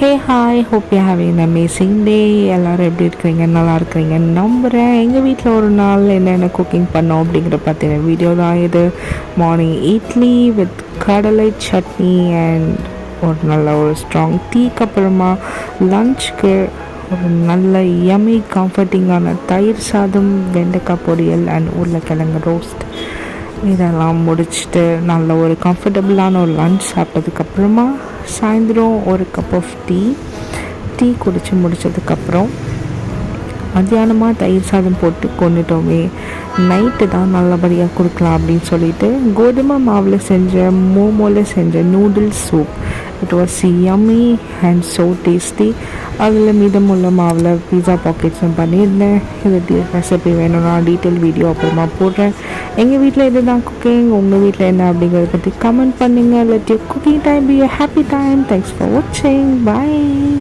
Hey hi, hope you having an amazing டே. எல்லோரும் எப்படி இருக்கிறீங்க? நல்லா இருக்கிறீங்கன்னு நம்புகிறேன். எங்கள் வீட்டில் ஒரு நாள் என்னென்ன குக்கிங் பண்ணோம் அப்படிங்கிற பார்த்தீங்கன்னா வீடியோ தான் இது. மார்னிங் இட்லி வித் கடலை சட்னி அண்ட் ஒரு நல்ல ஒரு ஸ்ட்ராங் டீக்கு அப்புறமா லஞ்சுக்கு ஒரு நல்ல யம்மி கம்ஃபர்டிங்கான தயிர் சாதம், வெண்டைக்காய் பொரியல் அண்ட் உருளைக்கிழங்கு ரோஸ்ட். இதெல்லாம் முடிச்சுட்டு நல்ல ஒரு கம்ஃபர்டபுளான ஒரு லன்ச் சாப்பிட்டதுக்கப்புறமா சாயந்தரம் ஒரு கப் ஆஃப் டீ குடித்து முடித்ததுக்கப்புறம் மத்தியானமாக தயிர் சாதம் போட்டு கொண்டுட்டோமே, நைட்டு தான் நல்லபடியாக கொடுக்கலாம் அப்படின்னு சொல்லிட்டு கோதுமை மாவில் செஞ்ச மோமோவில் செஞ்ச noodles soup. It was yummy and so tasty. அதில் மீதமுள்ள மாவில் பீஸா பாக்கெட்ஸும் பண்ணியிருந்தேன். இது ரெசிபி வேணும்னா டீட்டெயில் வீடியோ அப்புறமா போடுறேன். எங்கள் வீட்டில் இது தான் குக்கிங். உங்கள் வீட்டில் என்ன அப்படிங்கிறத பற்றி கமெண்ட் பண்ணுங்கள். Let your cooking time be a happy time. Thanks for watching. Bye.